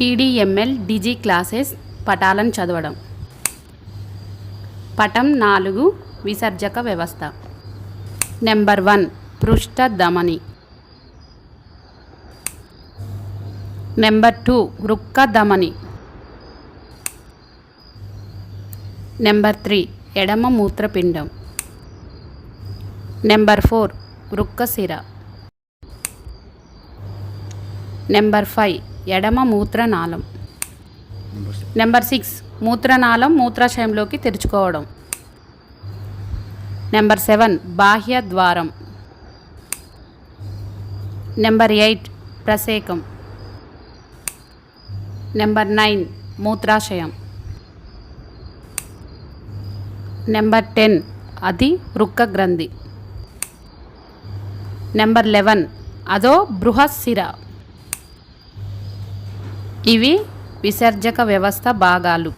టీడీఎంఎల్ డిజి classes పటాలను చదవడం. పటం 4 విసర్జక వ్యవస్థ. నెంబర్ 1 పృష్ఠ ధమని. నెంబర్ 2 వృక్క ధమని. నెంబర్ 3 ఎడమ మూత్రపిండం. నెంబర్ 4 వృక్కశిర. నెంబర్ 5 ఎడమ మూత్రనాళం. నెంబర్ 6 మూత్రనాళం మూత్రాశయంలోకి తెరుచుకోవడం. నెంబర్ 7 బాహ్య ద్వారం. నెంబర్ 8 ప్రసేకం. నెంబర్ 9 మూత్రాశయం. నెంబర్ 10 అది వృక్క గ్రంథి. నెంబర్ 11 అదో బృహశిర. ఇవి విసర్జక వ్యవస్థ భాగాలు.